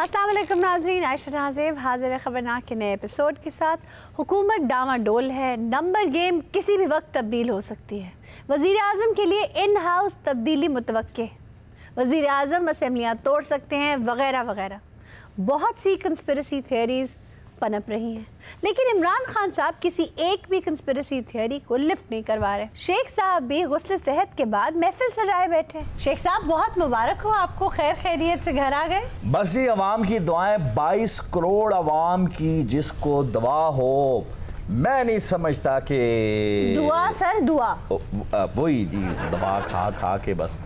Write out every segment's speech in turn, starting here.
अस्सलाम वालेकुम नाज़रीन, आयशा नाज़ेब हाजिर है खबरनाक के नए एपिसोड के साथ। हुकूमत डामाडोल है, नंबर गेम किसी भी वक्त तब्दील हो सकती है। वज़ीर आज़म के लिए इन हाउस तब्दीली मुतवक्के, वज़ीर आज़म असेंबलियाँ तोड़ सकते हैं वगैरह वगैरह। बहुत सी कंस्पिरेसी थियरीज़ पनप रही हैं, लेकिन इमरान खान साहब किसी एक भी कंस्पिरेसी थियरी को लिफ्ट नहीं करवा रहे। शेख साहब भी गुस्ल सेहत के बाद महफिल सजाए बैठे। शेख साहब बहुत मुबारक हो आपको, खैर खैरियत से घर आ गए। बस ये अवाम की दुआएं, 22 करोड़ अवाम की जिसको दवा हो। मैं नहीं समझता कि दुआ सर, दुआ वही जी, दवा खा खा के बस।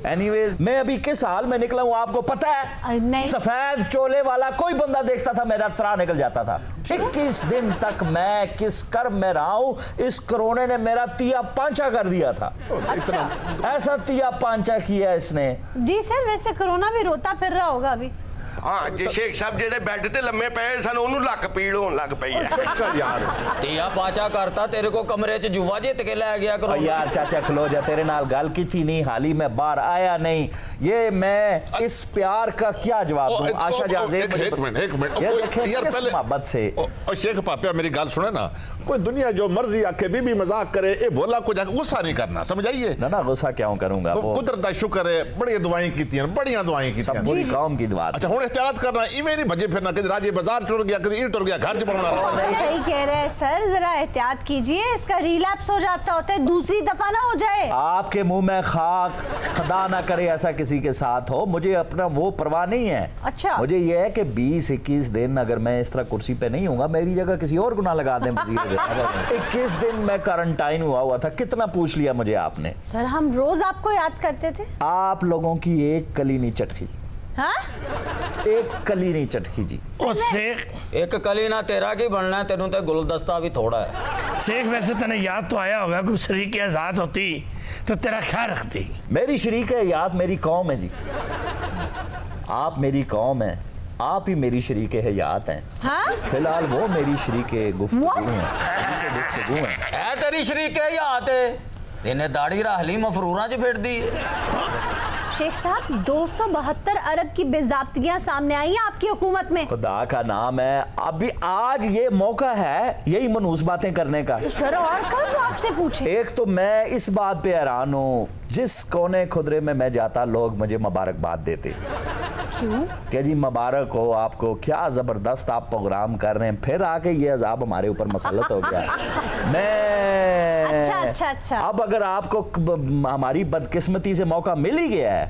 एनीवेज, मैं अभी किस हाल में निकला हूँ आपको पता है? सफेद चोले वाला कोई बंदा देखता था मेरा त्राह निकल जाता था। 21 दिन तक मैं किस कर्म में रहा हूँ, इस कोरोना ने मेरा तिया पांचा कर दिया था। अच्छा। ऐसा तिया पांचा किया इसने। जी सर, वैसे कोरोना भी रोता फिर रहा होगा अभी। हाँ जी, शेख साहब जेडे बैड ते लम्मे पे सन उन्होंने लक पीड़ होने लग पई है यार। तिया पाचा करता तेरे को कमरे च जुआ जित के ले गया करो यार। चाचा खलो जा, तेरे नाल गल की थी नहीं, हाल ही में बाहर आया नहीं। ये मैं इस प्यार का क्या जवाब दूं? आशा जाज़ेब एक मिनट यार, पहले मोहब्बत से शेख पापिया मेरी गल सुने ना। कोई दुनिया जो मर्जी आके बीबी मजाक करे, ए बोला को जाके गुस्सा नहीं करना, समझ आइए ना। गुस्सा क्यों करूंगा? कुदरत दा शुक्र है, बड़ी दुआएं कीतियां, बढ़िया दुआएं कीतियां, पूरी कौम की दुआ। अच्छा हुन एहतियात करना, इवें नहीं भजे फिरना, कभी राजे बाजार टुर गया, कभी ई टुर गया, घर च बनाना। सही कह रहे हैं सर, जरा एहतियात कीजिए, इसका रिलैप्स हो जाता होता है, दूसरी दफा ना हो जाए। आपके मुंह में खाक, खुदा ना करे ऐसा किसी के साथ हो। मुझे अपना वो परवाह नहीं है। अच्छा। मुझे ये है कि 20-21 दिन अगर मैं इस तरह कुर्सी पे नहीं होऊंगा, मेरी जगह किसी और गुना लगा दें। 21 दिन मैं क्वारंटाइन हुआ था। कितना पूछ लिया मुझे आपने? सर हम रोज आपको याद करते थे। आप लोगों की एक कली नहीं चटकी। हाँ? एक कली नहीं चटकी जी। शेख, एक कली ना तेरा की बनना है, तेनू तो गुलदस्ता भी थोड़ा है। शेख वैसे तेने याद तो आया होगा कि शरीक आजाद होती तो तेरा ख्याल रखती। मेरी शरीक हयात मेरी कौम है जी। आप मेरी कौम है, आप ही मेरी शरीक हयात हैं। हाँ? फिलहाल वो मेरी शरीक गुफ्तगू है तेरी शरीक हयात है। इन्हें दाढ़ी राहली मफरूरा च फेर दी। शेख साहब 272 अरब की बेज़ाब्तियां सामने आई हैं आपकी हुकूमत में। खुदा का नाम है, अभी आज ये मौका है यही मनूस बातें करने का। तो सर और कब आपसे पूछे? एक तो मैं इस बात पे हैरान हूँ, जिस कोने खुदरे में मैं जाता लोग मुझे मुबारकबाद देते। क्यों? क्या जी मुबारक हो आपको, क्या जबरदस्त आप प्रोग्राम कर रहे हैं। फिर आके ये अजाब हमारे ऊपर मसलत हो गया। अच्छा। अब अगर आपको हमारी बदकिस्मती से मौका मिल ही गया है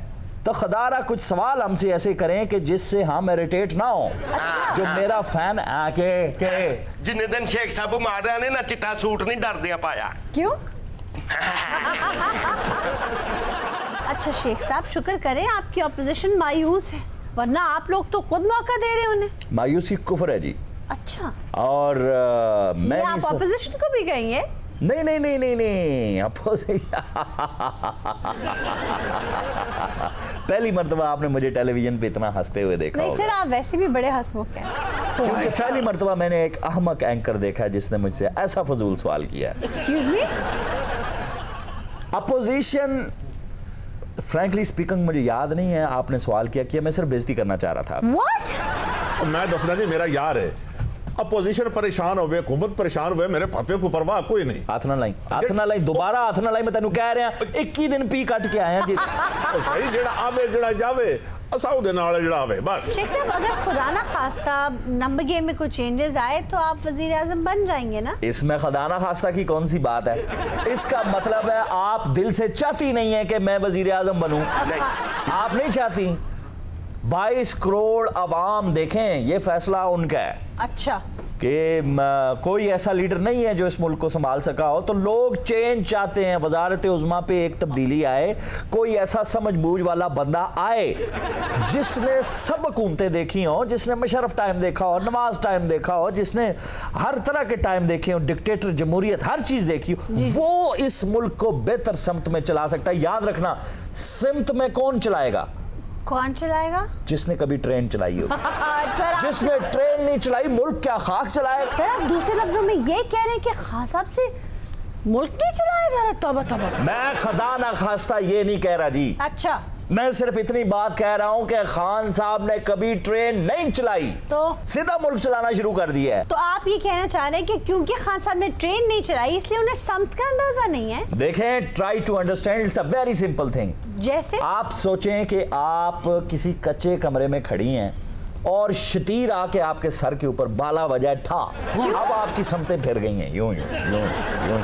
तो खुदारा कुछ सवाल हमसे ऐसे करें कि जिससे हम इरिटेट ना हो। अच्छा। जो मेरा फैन आके जिन्ने दिन शेख साहब मार ने ना चिट्टा सूट नहीं डरदिया पाया। क्यों? अच्छा शेख साहब शुक्र करें आपकी ऑपोजिशन मायूस है, वरना आप लोग तो खुद मौका दे रहे उन्हें। मायूसी कुफ्र है जी। अच्छा। और मैं आप ऑपोजिशन को भी कहेंगे? नहीं पहली मर्तबा आपने मुझे टेलीविजन पे इतना हंसते हुए देखा। नहीं सर, आप वैसे भी बड़े हंसमुख हैं। क्योंकि पहली मर्तबा मैंने एक अहमक एंकर देखा जिसने मुझसे ऐसा फजूल सवाल किया। Excuse me? Opposition frankly speaking मुझे याद नहीं है आपने सवाल किया मैं सिर्फ बेइज्जती करना चाह रहा था। What? मैं दसना जी, मेरा यार है। अपोजिशन परेशान हो गए, हुकूमत परेशान हुए, मेरे पापे को परवाह कोई नहीं। हाथ ना लाई दोबारा हाथ ना लाई। मैं तेनू कह रहा 21 दिन पी कट के आया जी। सही जेड़ा आवे जेड़ा जावे असाउ दे नाल जेड़ा आवे बस। शेख साहब अगर खुदा ना खास्ता नंबर गेम में कुछ चेंजेस आए तो आप वजीर आजम बन जाएंगे ना? इसमें खुदा ना खास्ता की कौन सी बात है? इसका मतलब है आप दिल से चाहती नहीं है कि मैं वजीर आजम बनूं। आप नहीं चाहती। 22 करोड़ अवाम देखें, ये फैसला उनका है। अच्छा। कि कोई ऐसा लीडर नहीं है जो इस मुल्क को संभाल सका हो, तो लोग चेंज चाहते हैं। वजारत उज़्मा पे एक तब्दीली आए, कोई ऐसा समझबूझ वाला बंदा आए जिसने सब हुकूमतें देखी हो, जिसने मुशर्रफ टाइम देखा हो, नवाज टाइम देखा हो, जिसने हर तरह के टाइम देखे हो, डिक्टेटर, जमहूरियत, हर चीज देखी हो। वो इस मुल्क को बेहतर सिमत में चला सकता है। याद रखना, सिमत में कौन चलाएगा? कौन चलाएगा? जिसने कभी ट्रेन चलाई हो। जिसने ट्रेन नहीं चलाई मुल्क क्या खाक चलाए? सर आप दूसरे लफ्जों में ये कह रहे हैं कि खान साहब से मुल्क नहीं चलाया जा रहा? तौबा तौबा। मैं खुदा ना खास्ता ये नहीं कह रहा जी। अच्छा। मैं सिर्फ इतनी बात कह रहा हूं कि खान साहब ने कभी ट्रेन नहीं चलाई, तो सीधा मुल्क चलाना शुरू कर दिया है। तो आप ये कहना चाह रहे हैं कि क्योंकि खान साहब ने ट्रेन नहीं चलाई इसलिए उन्हें समत का अंदाजा नहीं है? देखें, try to understand, it's a very simple thing. जैसे आप सोचें कि आप किसी कच्चे कमरे में खड़ी हैं और शतीर आके आपके सर के ऊपर बाला बजाए ठा, अब आपकी समतें फिर गई हैं, यूं यूं यूं यूं,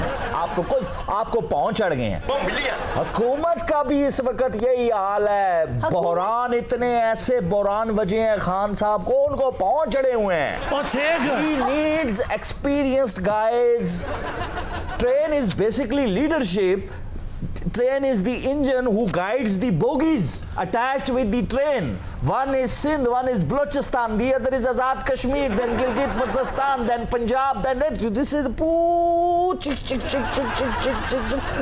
आपको पांव चढ़ गए हैं। हुकूमत का भी इस वक्त यही हाल है, बहरान, इतने ऐसे बहरान वजह हैं खान साहब को, उनको पांव चढ़े हुए हैं। He needs experienced guys. Train is basically leadership. Train is the engine who guides the bogies attached with the train. One is Sindh, one is Balochistan, the other is Azad Kashmir, then Gilgit-Baltistan, then Punjab, then this is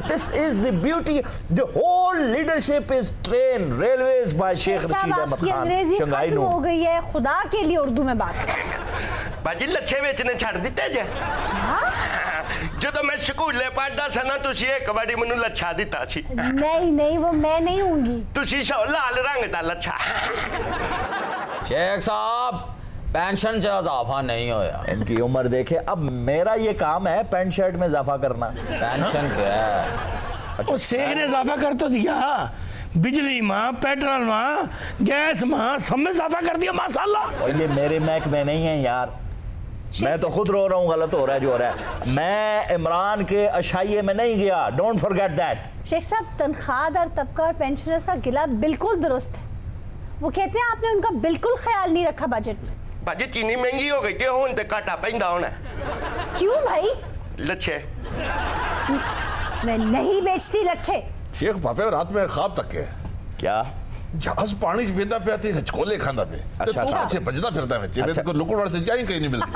this is the beauty. The whole leadership is train. Railways by Sheikh Rashid Ahmad Khan. अंग्रेजी खत्म हो गई है, खुदा के लिए उर्दू में बात। बाजी लच्छे बेचने छड़ दिते जे। ਜਦੋਂ मैं स्कूले पढ़दा सा ना तुसी एक बारी मैनू लच्छा दिता सी। नहीं वो मैं नहीं होंगी। तुसी सो लाल रंग दा लच्छा। शेख साहब, पेंशन से इजाफा नहीं होया। इनकी उम्र देखे, अब मेरा ये काम है पैंट शर्ट में इजाफा करना। पेंशन क्या है? अच्छा, शेख ने इजाफा कर तो दिया, बिजली माँ, पेट्रोल माँ, गैस माँ, सब में इजाफा कर दिया माशाल्लाह। और ये मेरे महकमे नहीं है यार, मैं तो खुद रो रहा हूँ, गलत हो रहा है जो हो रहा है। मैं इमरान के अशाइये में नहीं गया, डोंट फॉरगेट दैट। शेख साहब, तनख्वाहदार तबका और पेंशनर्स का गिला बिल्कुल दुरुस्त है। वो कहते हैं आपने उनका बिल्कुल ख्याल नहीं रखा बजट में। बाजी चीनी महंगी हो गई, क्यों हुन ते काटा पैंदा होना। क्यों भाई? लच्छे मैं नहीं बेचती लच्छे। शेख पापे रात में ख्वाब तक के क्या जहाज पानी च पींदा पिया ते हचकोले खांदा पे ते तू पीछे भजदा फिरदा विच मेरे को लुकड़ वाले से जाई कहीं नहीं मिलती।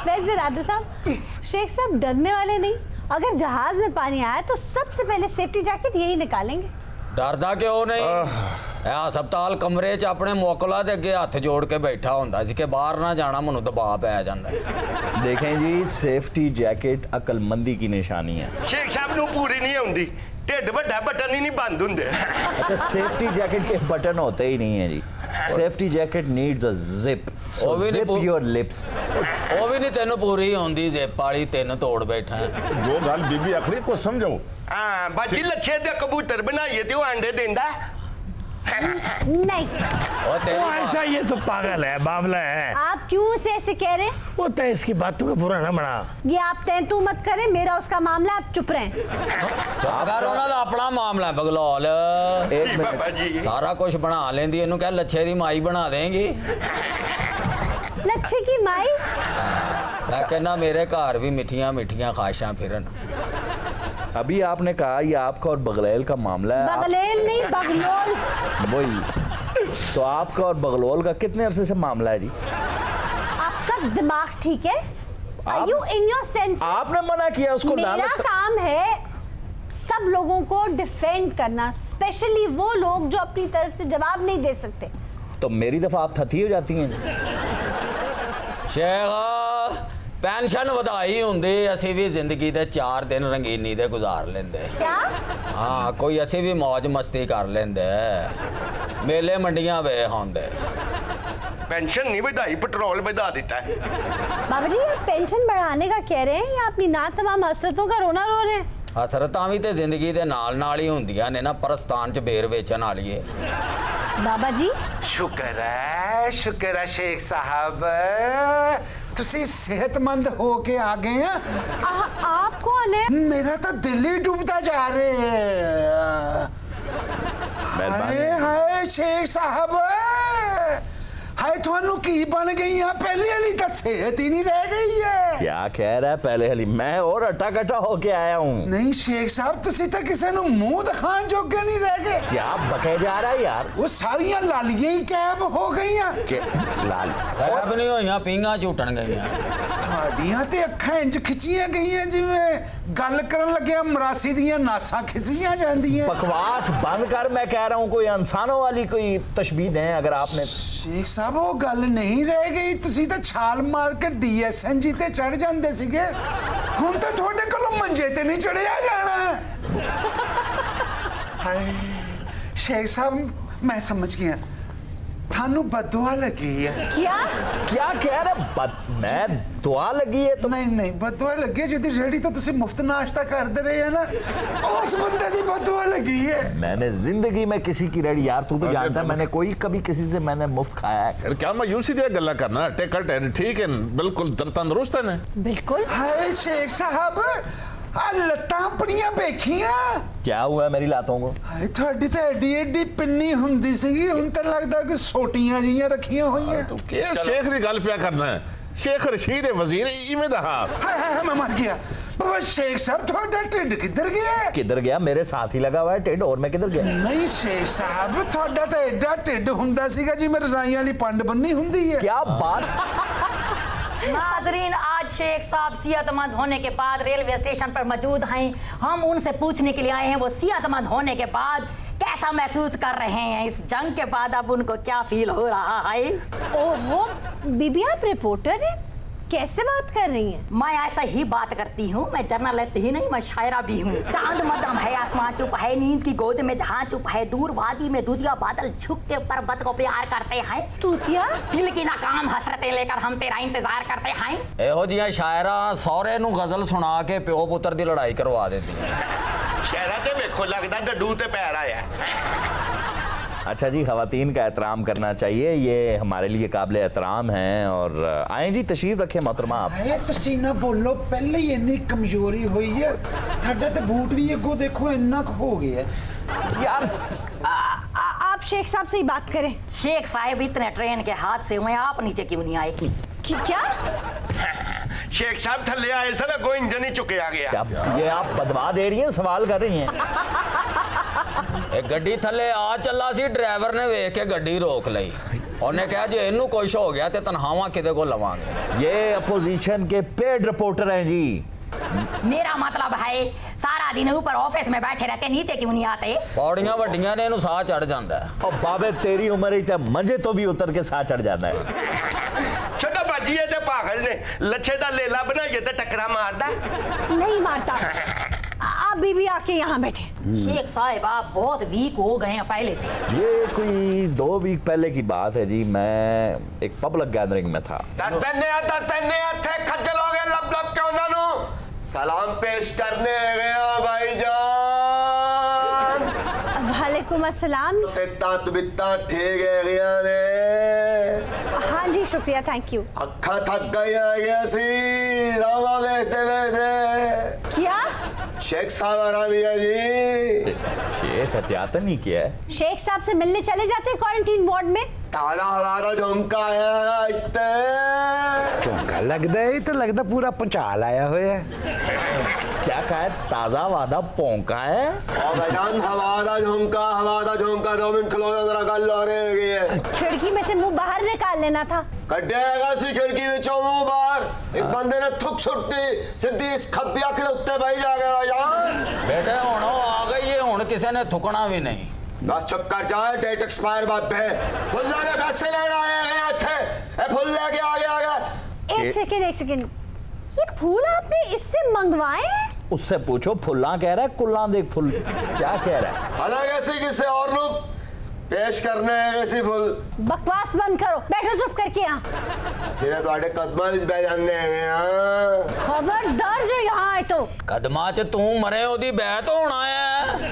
वैसे राजा साहब, शेख साहब डरने वाले नहीं, अगर जहाज में पानी आया तो सबसे पहले सेफ्टी जैकेट यही निकालेंगे। डरदा क्यों नहीं? हस्पताल कमरे च अपने मोकला दे अगे हाथ जोड़ के बैठा हुंदा सी कि बाहर ना जाना, मैनू दबाव पै जांदा है। देखें जी, सेफ्टी जैकेट अकलमंदी की निशानी है। शेख साहब नू पूरी नहीं आउंदी, ढिड वड्डा बटन ही नहीं बंद हुंदे। अच्छा, सेफ्टी जैकेट के बटन होते ही नहीं है जी। Safety jacket needs a zip, so zip your lips. वो भी नहीं तेनू पूरी होंदी, जिप वाली तेन तोड़ बैठा है। जो गल बीबी आखड़ी को समझो। हां बाजी लच्छे दे कबूतर बनाइए ते वो अंडे देंदा नहीं। वो ऐसा, ये तो पागल है, बावला है। आप क्यों से ऐसे कह रहे हैं? वो तय इसकी बातों का बुरा ना बना। ये आप तू मत करें, मेरा उसका मामला, आप चुप रहें। अगर उन्हां दा अपना मामला है बगलौल, एक मिनट, सारा कुछ बना लेंदी, इन्हू कह लच्छे दी माई बना देंगी। लच्छे की माई? मैं कहना मेरे घर भी मिठियां मिठियां ख्वाहिशां फिरन। अभी आपने कहा ये आपका और बगलेल का मामला है। बगलेल नहीं, बगलोल। वही तो आपका और बगलोल का कितने अरसे से मामला है जी? आपका दिमाग ठीक है? Are you in your senses? आपने मना किया उसको। मेरा काम है सब लोगों को डिफेंड करना, स्पेशली वो लोग जो अपनी तरफ से जवाब नहीं दे सकते। तो मेरी दफा आप थती हो जाती हैं। शेख, पेंशन वधाई हुंदी, असी भी जिंदगी दे 4 दिन रंगीनी दे गुजार लेंदे। क्या? हाँ, कोई असी भी मौज मस्ती कर लेंदे, मेले मंडियां वे होंदे। पेंशन नहीं बढ़ाई, पेट्रोल बढ़ा देता है। बाबा जी, आप पेंशन बढ़ाने का कह रहे हैं या अपनी ना तमाम हसरतों का रोना रो रहे हैं? हसरतां भी ते जिंदगी दे नाल नाल ही हुंदियां ने ना, परस्तान च बेर वेचन वाली। बाबा जी शुक्र है शेख साहब, तुसी सेहतमंद हो के आ गए हैं। आप कौन है? मेरा तो दिल ही डूबता जा रहे है। हाय हाय शेख साहब, हाय थानू की बन गई है, पहले वाली तो सेहत ही नहीं रह गई है। क्या कह रहा है पहले वाली? मैं और अट्टा कट्टा होके आया हूँ। नहीं शेख साहब, तुसी तो किसी नू मुंह दिखाने जोगे नहीं रह गए। क्या बके जा रहा है यार? वो सारियां लालियां ही कैब हो गई हैं। लाल कैब नहीं होइयां, पींगा झूटन गईयां। ਤੁਹਾਡੀਆਂ ਤੇ ਅੱਖਾਂ ਇੰਜ ਖਿੱਚੀਆਂ ਗਈਆਂ ਜਿਵੇਂ ਗੱਲ ਕਰਨ ਲੱਗਿਆ ਮਰਾਸੀ ਦੀਆਂ ਨਾਸਾਂ ਖਿੱਚੀਆਂ ਜਾਂਦੀਆਂ। बकवास बंद कर, मैं कह रहा हूँ कोई इंसानों वाली कोई तशबीह है अगर आपने। शेख साहब वो गल नहीं रह गई, ਤੁਸੀਂ ਤਾਂ ਛਾਲ ਮਾਰ ਕੇ DSNG ਤੇ ਚੜ ਜਾਂਦੇ ਸੀਗੇ, ਹੁਣ ਤਾਂ ਤੁਹਾਡੇ ਕੋਲੋਂ ਮੰਜੇ ਤੇ ਨਹੀਂ ਚੜਿਆ ਜਾਣਾ। ਹਾਏ शेख साहब मैं समझ गया थानू बदुआ लगी है। क्या क्या कह रहे? मैं दुआ लगी है तो नहीं नहीं बदुआ लगी है जिदी रेडी तो तुसी मुफ्त नाश्ता करते रहे है ना उस बंदे की बदुआ लगी है। मैंने जिंदगी में किसी की रेडी, यार तू तो जानता है मैंने कोई कभी किसी से मैंने मुफ्त खाया है क्या मायूसी दी गल्ला करना? टिकट है ठीक है बिल्कुल तंदुरुस्त है। बिल्कुल। हाय शेख साहब लत्तां अपनियां देखियां। क्या हुआ मेरी लातों को? हाय थोड़ी तो एडी एडी पिन्नी हुंदी सी हुन तो लगदा कि सोटियां जियां रखियां होईयां। तू के शेख दी गल पिया करना है? शेख रशीद वजीर इवें दा हाय हाय मैं मर गया। बाबा शेख साहब थोड़ा टिड किधर गया? किधर गया? मेरे साथ ही लगा हुआ है टिड, और मैं किधर गया? नहीं शेख साहब थोड़ा तो एडा टिड हुंदा सीगा जिवें रजाइयां वाली पंड बन्नी हुंदी है। क्या बात? नाज़रीन, आज शेख साहब सेहतमंद होने के बाद रेलवे स्टेशन पर मौजूद हैं। हम उनसे पूछने के लिए आए हैं वो सेहतमंद होने के बाद कैसा महसूस कर रहे हैं, इस जंग के बाद अब उनको क्या फील हो रहा है। ओहो बीबी आप रिपोर्टर हैं, कैसे बात कर रही हैं? मैं ऐसा ही बात करती हूँ, मैं जर्नलिस्ट ही नहीं मैं शायरा भी हूँ। चांद मदम है, आसमान चुप है, नींद की गोद में जहाँ चुप है, दूर वादी में दूधिया बादल झुक के पर्वत को प्यार करते हैं। तूतिया दिल की नाकाम हसरतें लेकर हम तेरा इंतजार करते हैं। ਇਹੋ ਜਿਹੀਆਂ ਸ਼ਾਇਰਾਂ ਸਹੁਰੇ ਨੂੰ ਗਜ਼ਲ ਸੁਣਾ ਕੇ ਪਿਓ ਪੁੱਤਰ ਦੀ ਲੜਾਈ ਕਰਵਾ ਦਿੰਦੀਆਂ। शहरा ते वेखो लगदा डड्डू ते पैर आया। अच्छा जी, खवातीन का एहतराम करना चाहिए, ये हमारे लिए काबिल एहतराम हैं। और आए जी तशरीफ रखें मोहतरमा आप। हाय तुसी ना बोलो पहले ही इतनी कमजोरी हुई है थड्डे ते बूट भी अगो देखो इन्ना हो गया यार। आप शेख साहब से ही बात करें। शेख साहब इतने ट्रेन के हाथ से हुए, आप नीचे क्यों नहीं आए? क्या शेख साहब थल्ले आए सन कोई इंजन ही चुके आ गया। क्या ये आप बदवा दे रही हैं, सवाल कर रही हैं? ਇਹ ਗੱਡੀ ਥੱਲੇ ਆ ਚੱਲਾ ਸੀ, ਡਰਾਈਵਰ ਨੇ ਵੇਖ ਕੇ ਗੱਡੀ ਰੋਕ ਲਈ। ਉਹਨੇ ਕਿਹਾ ਜੇ ਇਹਨੂੰ ਕੁਝ ਹੋ ਗਿਆ ਤੇ ਤਨਖਾਹਾਂ ਕਿਤੇ ਕੋ ਲਵਾਂਗੇ। ये अपोजिशन के पेड रिपोर्टर हैं जी। मेरा मतलब है सारा दिन ऊपर ऑफिस में बैठे रहते, नीचे क्यों नहीं आते? ਪੌੜੀਆਂ ਵੱਡੀਆਂ ਨੇ ਇਹਨੂੰ ਸਾਹ ਚੜ ਜਾਂਦਾ ਹੈ। और बाबे तेरी उम्र ही मंजे तो भी उतर के साथ चढ़ जाता है। छोटा बाजी है ते पागल ने लच्छे दा लेला बनाइए ते टकरा मारदा। नहीं मारता। आप बीबी आके यहाँ बैठे। शेख साहब आप बहुत वीक हो गए हैं पहले से। ये कोई 2 वीक पहले की बात है जी, मैं एक पब्लिक गैदरिंग में था। दस थे खज्जल हो गए लब लब के उन्होंने सलाम पेश करने गया भाईजान। वालेकुम अस्सलाम। सित्ता दुबित्ता ठीक है गया ने। हाँ जी शुक्रिया, थैंक यू। अखा थक गया सी रामा बेहते क्या शेख साहब आ दिया जी। शेख एहतियातन ही किया है। शेख साहब से मिलने चले जाते हैं क्वारंटीन वार्ड में। ताला हमारा झुमका आया इतने झुमका लगदा है तो लगदा पूरा पंचा लाया होया है। क्या कहा है? ताजा वादा पोंका है। और भाईजान हमारा झुमका 2 मिनट खलो जरा गल हो रही है। खिड़की में से मुंह बाहर निकाल लेना था। कड्डेगा सी खिड़की विचों मुंह बाहर। एक बंदे ने थुक सुट्टी सीधी इस खब्बी अख दे उत्ते बही जा गया यार। ਬੇਟੇ ਹੁਣ ਉਹ ਆ ਗਈ ਹੈ, ਹੁਣ ਕਿਸੇ ਨੇ ਥੁਕਣਾ ਵੀ ਨਹੀਂ। बस चुप कर जाए, डेट एक्सपायर बात है। फुल्ला ने पैसे लेना आए थे, ए फुल लेके आ गया। एक सेकंड, ये फूल आपने इससे मंगवाए हैं? उससे पूछो, फुल्ला कह रहा है, कुल्ला देख फुल क्या कह रहा है? अलग ऐसी किसी और लोग पेश करने हैं ऐसी फुल। बकवास बंद करो, बैठो चुप करके यहाँ। सीधे तुम्हारे कदमां विच बह जाने हैं। खबरदार जो यहाँ आए तो ਕਦਮਾਂ 'ਚ ਤੂੰ ਮਰੇ ਉਹਦੀ ਬੈਤ ਹੋਣਾ ਹੈ।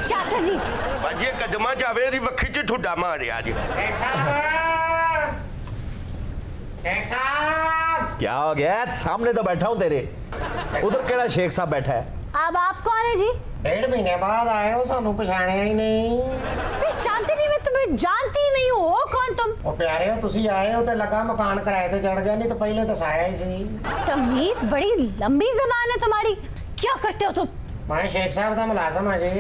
चाचा जी। भाजी कदमां जावे दी वक्खी च ठुड्डा मारिया जी। क्या हो गया? सामने तो बैठा हूँ तेरे, उधर केड़ा शेख साहब बैठा है। अब आप कौन है जी? 1.5 महीने बाद आए हो, सानू पछाणिया ही नहीं। पहचानती नहीं, मैं तुम्हें जानती नहीं हूँ। हो कौन तुम? ओ प्यारे हो, तुसी आए हो तो लगा मकान किराए ते चढ़ गया, नहीं तो पहले तो साया ही सी। तमीज बड़ी लंबी जबान है तुम्हारी। क्या करते हो तुम? मैं शेख साहब का मुलाजम है जी।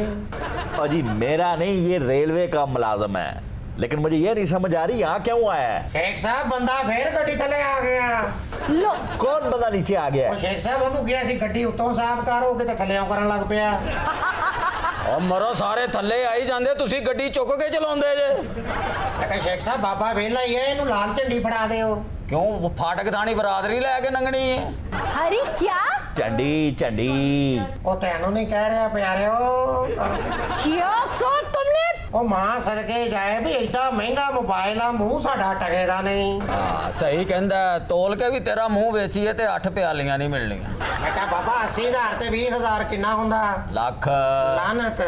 और जी मेरा नहीं, ये रेलवे का मुलाजम है, लेकिन मुझे ये नहीं समझ आ रही यहाँ क्यों आया है। शेख साहब बंदा फिर गड्डी थले आ गया। लो कौन बंदा नीचे आ गया ओ शेख साहब ਉਹਨੂੰ ਕਿਹਾ ਸੀ ਗੱਡੀ ਉੱਤੋਂ ਸਾਫ਼ ਕਰੋ ਕਿ ਤੇ ਥੱਲੇੋਂ ਕਰਨ ਲੱਗ ਪਿਆ। ਉਹ ਮਰੋ ਸਾਰੇ ਥੱਲੇ ਆਈ ਜਾਂਦੇ, ਤੁਸੀਂ ਗੱਡੀ ਚੁੱਕ ਕੇ ਚਲਾਉਂਦੇ ਜੇ। ਮੈਂ ਕਿਹਾ ਸ਼ੇਖ ਸਾਹਿਬ ਬਾਬਾ ਵੇਲਾ ਹੀ ਹੈ, ਇਹਨੂੰ ਲਾਲ ਝੰਡੀ ਫੜਾ ਦਿਓ। ਕਿਉਂ ਫਾਟਕ ਥਾਣੀ ਬਰਾਦਰੀ ਲੈ ਕੇ ਲੰਘਣੀ ਹੈ? हरी क्या? चंडी चंडी। ਉਹ ਤੈਨੂੰ ਨਹੀਂ ਕਹਿ ਰਿਹਾ ਪਿਆਰਿਓ। क्या कौन तुमने? ਉਹ ਮਾਂ ਸਦਕੇ ਜਾਏ ਵੀ ਐਡਾ ਮਹਿੰਗਾ ਮੋਬਾਈਲ ਆ ਮੂੰਹ ਸਾਡਾ ਟਕੇਦਾ ਨਹੀਂ। ਹਾਂ ਸਹੀ ਕਹਿੰਦਾ, ਤੋਲ ਕੇ ਵੀ ਤੇਰਾ ਮੂੰਹ ਵੇਚੀਏ ਤੇ 8 ਪਿਆਲੀਆਂ ਨਹੀਂ ਮਿਲਣੀਆਂ। ਮੈਂ ਕਿਹਾ ਬਾਬਾ 80,000 ਤੇ 20,000 ਕਿੰਨਾ ਹੁੰਦਾ? ਲੱਖ। ਲਾਨਤ।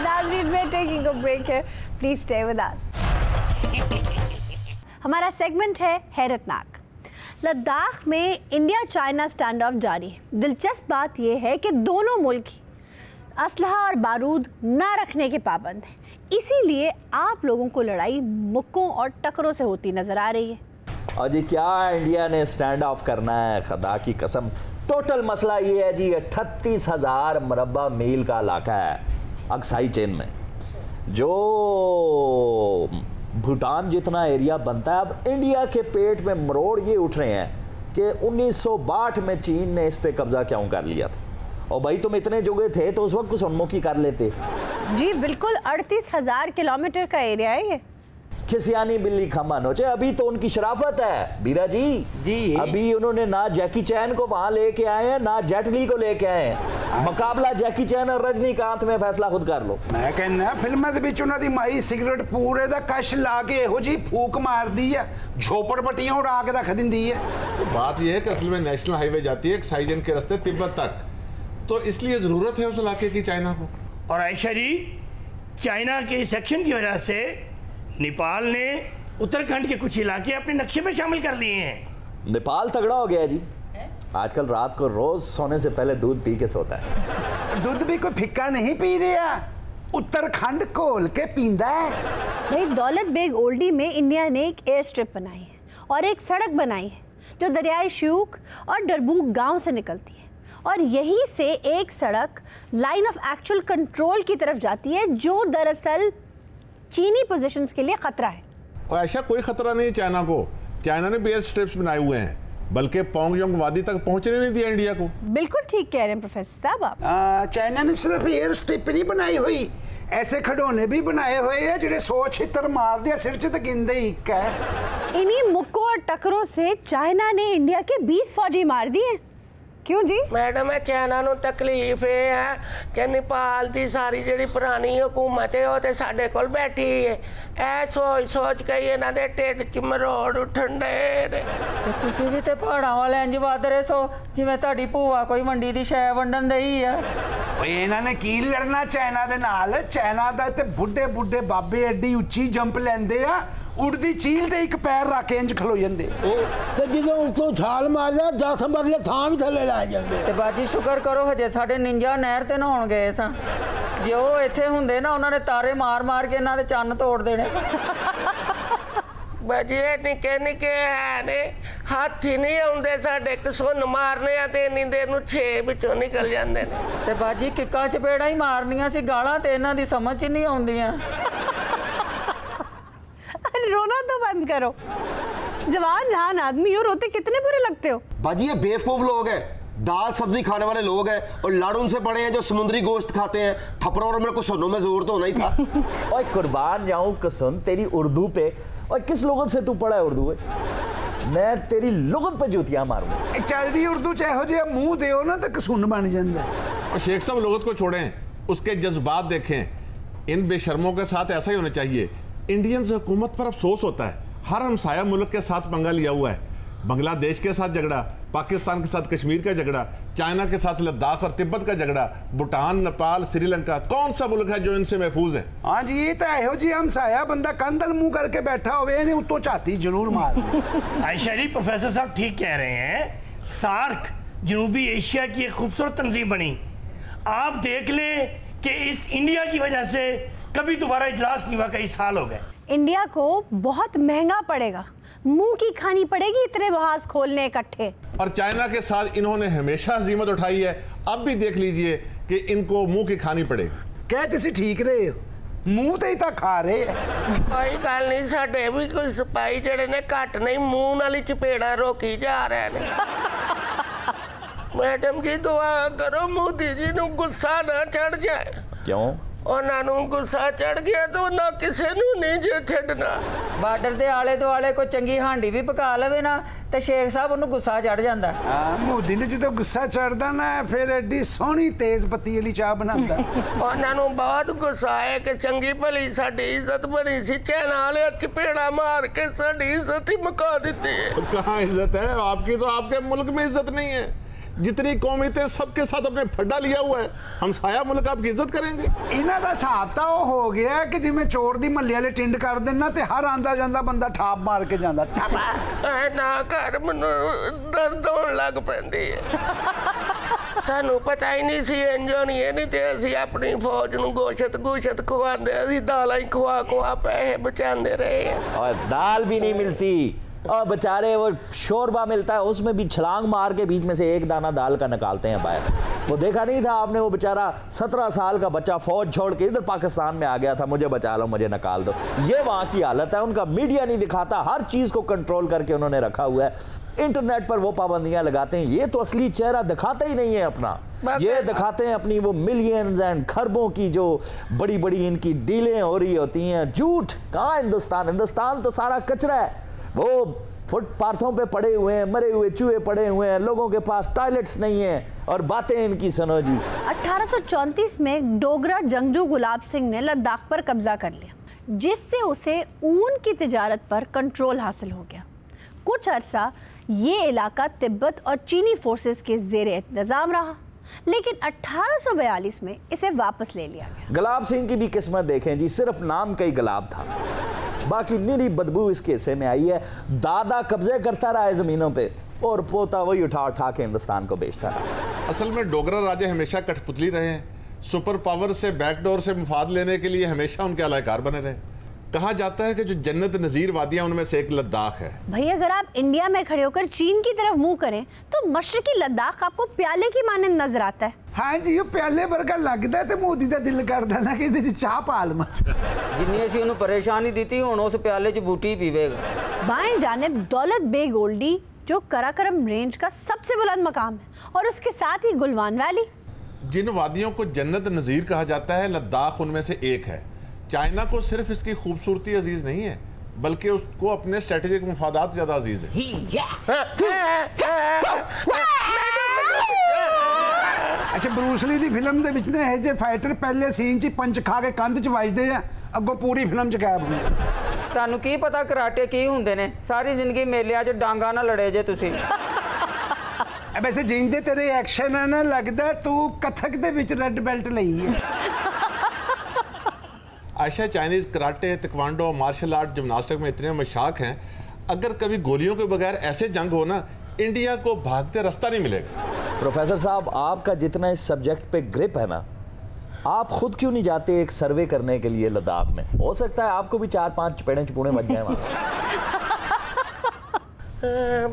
नाज़रीन, we're taking a break here. Please stay with us. हमारा सेगमेंट है हैरतनाक। लद्दाख में इंडिया चाइना स्टैंड ऑफ जारी है। दिलचस्प बात यह है कि दोनों मुल्क असलहा और बारूद ना रखने के पाबंद हैं, इसीलिए आप लोगों को लड़ाई मुक्कों और टकरों से होती नजर आ रही है। और जी क्या इंडिया ने स्टैंड ऑफ करना है, खुदा की कसम। टोटल मसला ये है जी 38,000 मुरब्बा मील का इलाका है अक्साई चेन में, जो भूटान जितना एरिया बनता है। अब इंडिया के पेट में मरोड़ ये उठ रहे हैं कि 1962 में चीन ने इस पे कब्जा क्यों कर लिया था। और भाई तुम इतने जुगे थे तो उस वक्त कुछ उन्मुखी कर लेते। जी बिल्कुल, 38,000 किलोमीटर का एरिया है ये। खिसियानी बिल्ली खमा नोचे, अभी तो उनकी शराफत है बीरा जी। अभी उन्होंने ना जैकी चैन को वहां लेके आए हैं, ना जेट ली को लेके आए हैं। मुकाबला जैकी चैन और रजनीकांत में, फैसला खुद कर लो। मैं कहना फिल्म दे विच उन्हां दी माई सिगरेट पूरे दा कश ला के इहो जी फूक मारदी है, झोपड़पट्टियां उड़ा के रख दिंदी है। तो बात यह है कि असल में नेशनल हाईवे जाती है साइजन के रास्ते तिब्बत तक, तो इसलिए जरूरत है उस इलाके की चाइना को। और आयशा जी, चाइना के सेक्शन की वजह से नेपाल ने उत्तराखंड के कुछ इलाके अपने नक्शे में शामिल कर लिए हैं। नेपाल तगड़ा हो गया जी, आजकल रात को रोज सोने से पहले दूध पी के सोता है। दूध भी कोई फिक्का नहीं पी रहा, उत्तराखंड घोल के पींदा है। भाई दौलत बेग ओल्डी में इंडिया ने एक एयर स्ट्रिप बनाई है और एक सड़क बनाई है जो दरियाई श्यूक और डरबूक गांव से निकलती है, और यहीं से एक सड़क लाइन ऑफ एक्चुअल कंट्रोल की तरफ जाती है, जो दरअसल चीनी पोजीशंस के लिए खतरा है। और ऐसा कोई खतरा नहीं चाइना को, चाइना ने भी एयर स्ट्रिप्स बनाए हुए हैं, बल्कि पोंगयोंग वादी तक पहुंचने नहीं दिया इंडिया को। बिल्कुल ठीक कह रहे हैं प्रोफेसर साहब आप। चाइना ने सिर्फ एयर स्ट्रिप नहीं बनाई हुई, ऐसे खिडौने भी बनाए हुए हैं जिन्हें 100 छितर मार दिया सिर च तो गिनदे एक है। इन्हीं मुक्कों और टकरों से चाइना ने इंडिया के 20 फौजी मार दिए। क्यों जी? मैडम चाइना ਨੂੰ ਤਕਲੀਫ ਇਹ ਹੈ ਕਿ ਨੇਪਾਲ ਦੀ ਸਾਰੀ ਜਿਹੜੀ ਪੁਰਾਣੀ ਹਕੂਮਤ ਹੈ ਉਹ ਤੇ ਸਾਡੇ ਕੋਲ ਬੈਠੀ ਹੈ। ਇਹ ਸੋਚ ਕੇ ਇਹਨਾਂ ਦੇ ਢਿੱਡ 'ਚ ਮਰੋੜ ਉੱਠਣ ਦੇ ਨੇ। ਤੇ ਤੁਸੀਂ ਵੀ ਤੇ ਪਹਾੜਾਂ ਵਾਲੇ ਇੰਜ ਵਧ ਰਹੇ ਸੋ ਜਿਵੇਂ ਤੁਹਾਡੀ ਭੂਆ ਕੋਈ ਮੰਡੀ ਦੀ ਸ਼ੈ ਵੰਡਣ ਦਈ ਆ। ਓਏ ਇਹਨਾਂ ਨੇ ਕੀ ਲੜਨਾ ਚਾਈਨਾ ਦੇ ਨਾਲ? ਚਾਈਨਾ ਦਾ ਤੇ ਬੁੱਢੇ ਬੁੱਢੇ ਬਾਬੇ ਐਡੀ ਉੱਚੀ ਜੰਪ ਲੈਂਦੇ ਆ, उड़दी चील ते एक पैर रख के इंज खलो जांदे। ते जिदों उतों छाल मार जा 10 मरले थां भी थल्ले ला जांदे। ते बाजी शुक्र करो हजे साडे निंजा नहर ते नहाउण गए सन, जे ਉਹ ਇੱਥੇ ਹੁੰਦੇ ਨਾ ਉਹਨਾਂ ਨੇ ਤਾਰੇ ਮਾਰ ਮਾਰ ਕੇ ਇਹਨਾਂ ਦੇ ਚੰਨ ਤੋੜ ਦੇਣੇ। ਬਾਜੀ ਇਹ ਨਿੱਕੇ ਨਿੱਕੇ ਹੈ ਨੇ, ਹਾਥੀ ਨਹੀਂ ਆਉਂਦੇ ਸਾਡੇ ਕਸੁੰਨ ਮਾਰਨੇ ਆ ਤੇ ਇੰਨੀ ਦੇਰ ਨੂੰ 6 ਵਿੱਚੋਂ ਨਿਕਲ ਜਾਂਦੇ ਨੇ। ਤੇ ਬਾਜੀ ਕਿੱਕਾਂ ਚਪੇੜਾਂ ਹੀ ਮਾਰਨੀਆਂ ਸੀ, ਗਾਲਾਂ ਤੇ ਇਹਨਾਂ ਦੀ ਸਮਝ ਚ ਨਹੀਂ ਆਉਂਦੀਆਂ। रोना तो बंद करो, जवान जहान आदमी हो, रोते कितने बुरे लगते हो। बाजी ये बेवकूफ लोग हैं, दाल सब्जी खाने वाले लोग हैं, और लाड़ उनसे बड़े हैं जो समुद्री गोश्त खाते हैं। थप्पड़ों और मेरे को सुनों में जोर तो होना ही था। ओए कुर्बान जाऊं कसम तेरी उर्दू पे। और किस लोगों से तू पढ़ा है उर्दू? मैं तेरी लुगत पे जूतियां मारूंगा। चलदी उर्दू च इहो जिहा मुंह दिओ ना तो कसून बन जांदा। और शेख साहब लुगत को छोड़ें, उसके जज्बात देखें। इन बेशर्मों के साथ ऐसा ही होना चाहिए। इंडियन हुकूमत पर अफसोस होता है, हर हमसाया मुल्क के साथ पंगा लिया हुआ है। बांग्लादेश के साथ झगड़ा, पाकिस्तान के साथ कश्मीर का झगड़ा, चाइना के साथ लद्दाख और तिब्बत का झगड़ा, भूटान, नेपाल, श्रीलंका, कौन सा मुल्क है जो इनसे महफूज है? हाँ जी, ये तो इहो जी हमसाया बंदा कंधल मुंह करके बैठा होवे, इन्हें उत्तों चाती जरूर मार। आयशा जी, प्रोफेसर साहब ठीक कह रहे हैं। सार्क जनूबी एशिया की एक खूबसूरत तंजीम बनी। आप देख लें कि इस इंडिया की वजह से कभी दोबारा इजलास नहीं हुआ, कई साल हो गए। इंडिया को बहुत महंगा पड़ेगा, मुंह की खानी पड़ेगी इतने जहाज खोलने इकट्ठे। और चाइना के साथ इन्होंने हमेशा हजीमत उठाई है, अब भी देख लीजिए कि इनको मुंह की खानी पड़ेगी। कह तुसी ठीक रहे हो, मुंह ते ही तो खा रहे हैं। कोई गल नहीं, साडे भी कोई सिपाही जेड़े ने घट नहीं मुंह नाल चपेड़ा रोकी जा रहे ने। मैडम जी दुआ करो मोदी जी नूं गुस्सा ना चढ़ जाए। क्यों? उन्होंने गुस्सा चढ़ गया तो ना किसी नू नहीं जे छड़ना। बार्डर दे आले दुआले कोई चंगी हांडी भी पका लवे ना ते शेख साहब उन्हें गुस्सा चढ़ जाता। मोदी ने जो गुस्सा चढ़ता ना फिर एडी सोहनी तेज पत्ती वाली चाह बनाता। उन्होंने बहुत गुस्सा है कि चंगी भली साडी इज्जत बनी सी, चाइना वाले चपेड़ा मार के साडी इज्जत ही मुका दी है। कहाँ इज्जत है आपकी? तो आपके मुल्क में इज्जत नहीं है। जितनी कौमी थे सबके साथ अपने फड्डा लिया हुआ है, हम साया मुल्क आपकी इज्जत करेंगे। इन्हां दा हिसाब तो हो गया कि जिवें चोर दी महल्ले वाले टिंड कर देना ते हर आंदा जांदा बंदा ठाप मार के जांदा। ना कर मैनू दर्द होने लग पैंदी है। सानू पता ही नहीं सी इंज होनी है, नहीं ते असीं अपनी फौज नू गोशत खवांदे, असीं दालां ही खवा पैसे बचांदे रहे हैं। और दाल भी नहीं मिलती और बेचारे वो शोरबा मिलता है, उसमें भी छलांग मार के बीच में से एक दाना दाल का निकालते हैं बाहर। वो देखा नहीं था आपने, वो बेचारा 17 साल का बच्चा फौज छोड़ के इधर पाकिस्तान में आ गया था, मुझे बचा लो, मुझे निकाल दो। ये वहाँ की हालत है। उनका मीडिया नहीं दिखाता, हर चीज़ को कंट्रोल करके उन्होंने रखा हुआ है। इंटरनेट पर वो पाबंदियां लगाते हैं, ये तो असली चेहरा दिखाते ही नहीं है अपना। ये दिखाते हैं अपनी वो मिलियंस एंड खरबों की जो बड़ी बड़ी इनकी डीलें हो रही होती हैं। झूठ। कहाँ हिंदुस्तान तो सारा कचरा है। वो फुटपाथों पे पड़े हुए हैं, मरे हुए चूहे पड़े हुए हैं, लोगों के पास टॉयलेट्स नहीं है और बातें इनकी सुनो जी। 1834 में डोगरा जंगजू गुलाब सिंह ने लद्दाख पर कब्जा कर लिया, जिससे उसे ऊन की तिजारत पर कंट्रोल हासिल हो गया। कुछ अरसा ये इलाका तिब्बत और चीनी फोर्सेस के ज़ेरे इंतजाम रहा, लेकिन 1842 में इसे वापस ले लिया गया। गुलाब सिंह की भी किस्मत देखें जी, सिर्फ नाम का ही गुलाब था, बाकी निरी बदबू इसके हिस्से में आई है। दादा कब्जे करता रहा है जमीनों पे और पोता वही उठा के हिंदुस्तान को बेचता रहा। असल में डोगरा राजे हमेशा कठपुतली रहे हैं, सुपर पावर से बैकडोर से मुफाद लेने के लिए हमेशा उनके अलायकार बने रहे। कहा जाता है कि जो जन्नत नज़ीर वादियां उनमें से एक लद्दाख है। भाई अगर आप इंडिया में खड़े होकर चीन की तरफ मुंह करें तो मशरकी लद्दाख आपको प्याले की मानंद नजर आता है। हाँ जी, ये प्याले वर्गा लगता है तो मोदी का दिल करता ना कि इहदे च चाह पा लवां। जिन्नी असीं उहनूं परेशानी दी हुण उस प्याले च बूटी पीवेगा। बाएं जानिब दौलत बेग ओल्डी जो कराकरम रेंज का सबसे बुलंद मकाम है, और उसके साथ ही गुलवान वैली। जिन वादियों को जन्नत नज़ीर कहा जाता है, लद्दाख उनमें से एक है। चाइना को सिर्फ इसकी खूबसूरती अजीज नहीं है, बल्कि उसको अपने स्ट्रेटेजिक मुफादात ज्यादा अजीज है। अच्छा, ब्रूस ली दी फिल्म दे विच ने है जे फाइटर पहले सीन च पंच खा के कंध च वजदे आ, अगों पूरी फिल्म च गायब होंदे। ਤੁਹਾਨੂੰ ਕੀ ਪਤਾ ਕਰਾਟੇ ਕੀ ਹੁੰਦੇ ਨੇ? ਸਾਰੀ ਜ਼ਿੰਦਗੀ ਮੇਲਿਆਂ 'ਚ ਡਾਂਗਾ ਨਾਲ ਲੜੇ ਜੇ ਤੁਸੀਂ। वैसे जिंदे तेरे एक्शन है ना, लगता है तू कथक दे विच रेड बेल्ट लई है। Ayesha Chinese karate, taekwondo, martial art, gymnastic में इतने मशाक हैं, अगर कभी गोलियों के बगैर ऐसे जंग हो ना, इंडिया को भागते रास्ता नहीं मिलेगा। प्रोफेसर साहब, आपका जितना इस सब्जेक्ट पे ग्रिप है ना, आप खुद क्यों नहीं जाते एक सर्वे करने के लिए लद्दाख में? हो सकता है आपको भी 4-5 चपेड़े चपूड़े बच जाए वहाँ।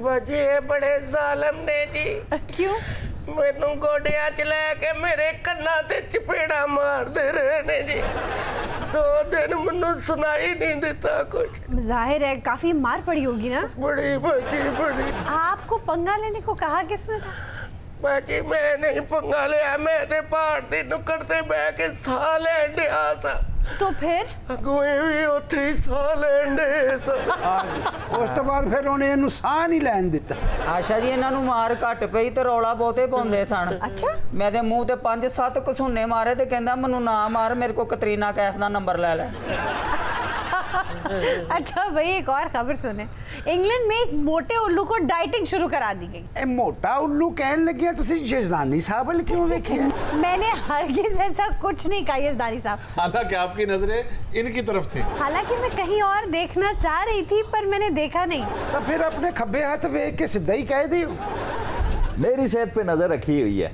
बजे बड़े जालिम ने जी। क्यों? मैनू गोडिया च लैके मेरे कन्ना ते चपेड़ा मारते रहे ने जी। 2 दिन मैनू सुनाई नहीं देता कुछ। जाहिर है काफी मार पड़ी होगी ना? बड़ी बाजी बड़ी। आपको पंगा लेने को कहा किसने था? बाजी मैं नहीं पंगा लिया, मैं ते पहाड़ ते नुक्कड़ ते बह के साह लैन दिया सा। तो फिर अगुए भी उत्थे ही साह लैन दे सा। उस तो बाद फिर उन्हें इन्हू साह नहीं लैन दिता। आशा जी इन्हां नूं मार घट पई ते रौला बहुते पाउंदे सन। अच्छा, मैं ते मूंह ते 5-7 घसूने मारे ते कहंदा मैनू ना मार, मेरे को कतरीना कैफ दा नंबर ले ले। अच्छा भाई, एक और खबर सुने। इंग्लैंड में एक मोटे उल्लू को डाइटिंग शुरू करा दी गई। ए मोटा उल्लू कहन लगे तुसी यजदानी साहब वाल क्यों वेखिया? मैंने हरगिज ऐसा कुछ नहीं कहा यजदानी साहब। हालांकि आपकी नजरें इनकी तरफ थी। हालांकि मैं कहीं और देखना चाह रही थी, पर मैंने देखा नहीं। तो फिर अपने खब्बे हाथ वेख के सीधा ही कह दियो। मेरी सेहत पे नजर रखी हुई है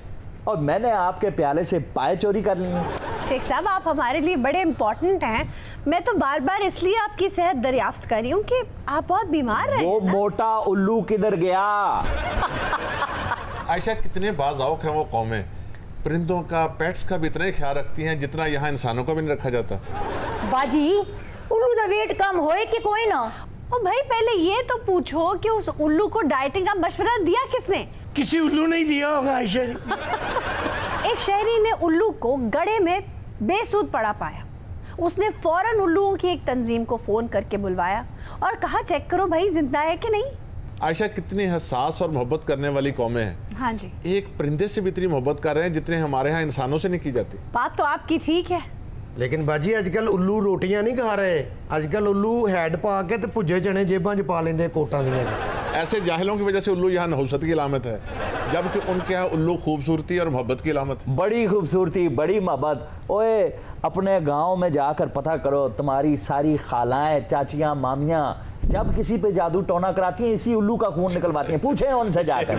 और मैंने आपके प्याले से पाए चोरी कर ली हैं। शेख साहब, आप हमारे लिए बड़े इम्पोर्टेंट हैं। मैं तो बार बार इसलिए आपकी सेहत दरियाफ्त कर रही हूँ कि आप बहुत बीमार रहे। वो मोटा उल्लू किधर गया? आयशा, कितने बाज़ौक़ हैं वो कौमें, परिंदों का, पेट्स का भी इतना ही ख्याल रखती हैं जितना यहाँ इंसानों का भी नहीं रखा जाता। बाजी, उल्लू दा वेट कम होए कि कोई ना? ओ भाई, पहले ये तो पूछो कि उस उल्लू को डाइटिंग का मशवरा दिया किसने? किसी उल्लू नहीं दिया होगा आयशा जी। एक शहरी ने उल्लू को गड़े में बेसूद पड़ा पाया। उसने फौरन उल्लुओं की एक तंजीम को फ़ोन करके बुलवाया और कहा चेक करो भाई जिंदा है कि नहीं। आयशा, कितनी हसास और मोहब्बत करने वाली कौमें हैं। हाँ जी। एक परिंदे से भी इतनी मोहब्बत कर रहे हैं जितने हमारे यहाँ इंसानों से नहीं की जाती। बात तो आपकी ठीक है, लेकिन बाजी आजकल उल्लू रोटियां नहीं खा रहे, आजकल उल्लू हैड पा के ते भुजे चने जेबां च पा लेंदे कोटां दियां। ऐसे जाहिलों की वजह से उल्लू यहाँ नहुसत की अलामत है, जबकि उनके यहाँ उल्लू खूबसूरती और मोहब्बत की अलामत। बड़ी खूबसूरती, बड़ी मोहब्बत। ओए, अपने गांव में जाकर पता करो, तुम्हारी सारी खालाएं, चाचियां, मामियां जब किसी पे जादू टोना कराती हैं इसी उल्लू का खून निकलवाती हैं। पूछे उनसे जाकर।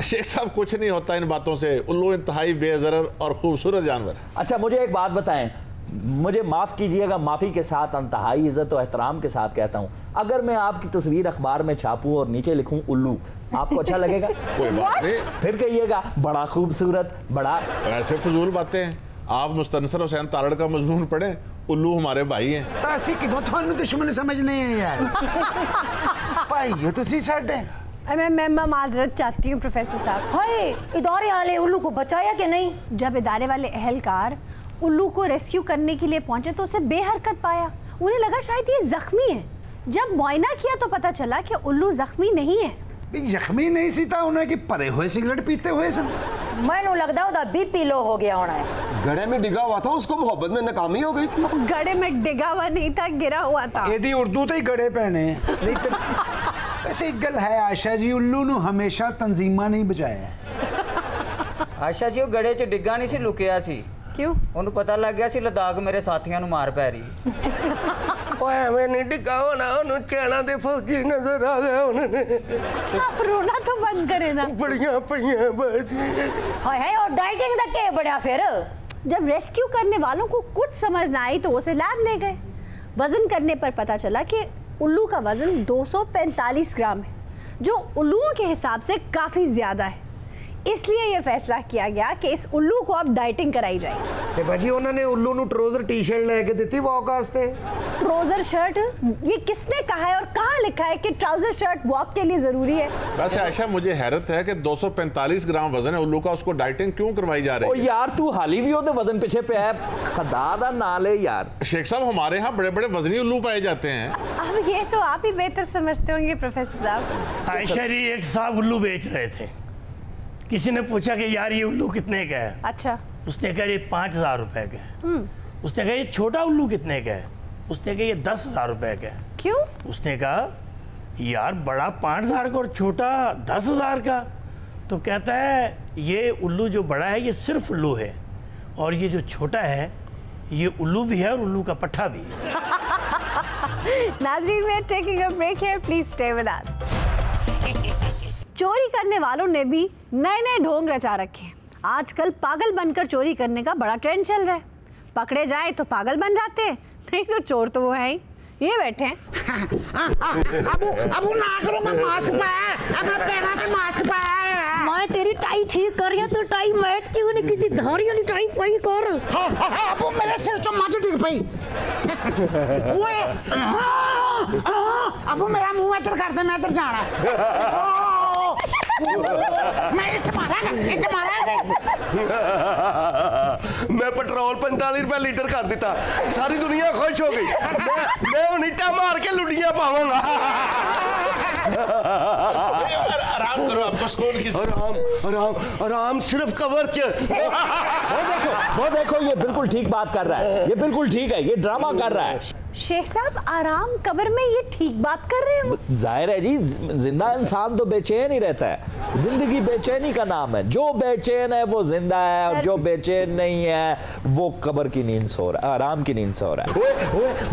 शेख साहब, कुछ नहीं होता इन बातों से। उल्लू इंतहाई बेज़रर और खूबसूरत जानवर है। अच्छा, मुझे एक बात बताएं, मुझे माफ़ कीजिएगा, माफ़ी के साथ इंतहाई इज़्ज़त और एहतराम के साथ कहता हूँ, अगर मैं आपकी तस्वीर अखबार में छापूँ और नीचे लिखूँ उल्लू, आपको अच्छा लगेगा? कोई बात नहीं, फिर कहिएगा बड़ा खूबसूरत, बड़ा। ऐसे फजूल बातें हैं। आप मुस्तनसर हुसैन तारड़ का मजमून पढ़ें, उल्लू हमारे भाई हैं। तासी किदों थानू दुश्मन समझने हैं यार। भाई हो तुसी साडे। मैं माजरत चाहती हूँ प्रोफेसर साहब। हाय, इदारे वाले उल्लू को बचाया कि नहीं? जब इदारे वाले एहलकार उल्लू को रेस्क्यू करने के लिए पहुंचे तो उसे बेहरकत पाया। उन्हें लगा शायद ये जख्मी है। जब मुआयना किया तो पता चला कि उल्लू जख्मी नहीं है। जख्मी नहीं सी था, उन्हें कि परे हुए सिगरेट पीते हुए सन। मैनू लगता है बीपी लो हो गया होना है। गड़े में डिगा हुआ था, उसको मोहब्बत में नाकामी हो गई थी। गड़े में डिगा हुआ नहीं था, गिरा हुआ था। एदी उर्दू तो ही गड़े पहने नहीं तो। वैसे एक गल है आयशा जी, उल्लू नु हमेशा तंजीमा नहीं बचाया। आयशा जी, वो गड़े च डिग्गा नहीं सी, लुकिया सी। क्यों? उन्हें पता लग गया सी लद्दाख मेरे साथियों नु मार पै रही। ओए नहीं डिगा होना, उन्हें चाइना दे फौजी नजर आ गए उन्हें। आप रोना तो बंद करें ना। बड़ियां पईयां बाजी। हाय हाय, और डाइटिंग तक के बढ़िया। फिर जब रेस्क्यू करने वालों को कुछ समझ ना आई तो उसे लैब ले गए। वजन करने पर पता चला कि उल्लू का वजन 245 ग्राम है, जो उल्लुओं के हिसाब से काफी ज्यादा है। इसलिए यह फैसला किया गया कि इस उल्लू को अब डाइटिंग कराई जाएगी। ते भाजी उन्होंने उल्लू नु ट्राउजर टी-शर्ट लेके दी वॉक वास्ते। Trouser shirt? ये किसने कहा है और कहाँ लिखा है कि ट्राउजर शर्ट वॉक के लिए जरूरी है? वैसे आयशा, मुझे हैरत है कि 245 ग्राम वजन है उल्लू का, उसको डाइटिंग क्यों करवाई जा रही है? यार तू हाली भी होते वजन पीछे पे है, खुदा दा ना ले यार। शेख साहब, हमारे यहाँ बड़े बड़े वजनी उल्लू पाए जाते हैं। अब ये तो आप ही बेहतर समझते होंगे प्रोफेसर साहब। आयशा जी, एक साहब उल्लू बेच रहे थे। किसी ने पूछा कि यार ये उल्लू कितने का है? अच्छा। उसने कहा ये 5000 रुपए का है। उसने कहा ये छोटा उल्लू कितने का है? उसने कहा ये 10,000 रुपए का है। क्यों? उसने कहा यार बड़ा 5,000 का और छोटा 10,000 का। तो कहता है ये उल्लू जो बड़ा है ये सिर्फ उल्लू है, और ये जो छोटा है ये उल्लू भी है और उल्लू का पट्ठा भी है। नाज़रीन, मैं taking a break here, please stay with us. चोरी करने वालों ने भी नए नए ढोंग रचा रखे हैं। आजकल पागल बनकर चोरी करने का बड़ा ट्रेंड चल रहा है। पकड़े जाए तो पागल बन जाते हैं, नहीं तो चोर तो वो है ही। ये बैठे हैं। अब ना करो, मैं मास्क पाया, अब मैं पहना के मास्क पाया। मैं तेरी टाई ठीक कर रही हूं, तो टाई मैच क्यों नहीं की? धारी वाली टाई पाई कर। अब मेरे सिर चो माच डिग पई। ओए, अब मेरा मुंह इधर कर दे, मैं इधर जाना। मैं मैं पेट्रोल 45 रुपए लीटर कर दिता, सारी दुनिया खुश हो गई। मैं उनीटा मार के लुटियां पावांगा। आराम करो, आपको स्कूल की आराम सिर्फ कवर च। वो देखो ये बिल्कुल ठीक बात कर रहा है, ये बिल्कुल ठीक है, ये ड्रामा कर रहा है। शेख साहब, आराम कब्र में ये ठीक बात कर रहे हैं? जाहिर है जी, जिंदा इंसान तो बेचैन ही रहता है। जिंदगी बेचैनी का नाम है। जो बेचैन है वो जिंदा है, और जो बेचैन नहीं है वो कब्र की नींद सो रहा है, आराम की नींद सो रहा है। ओए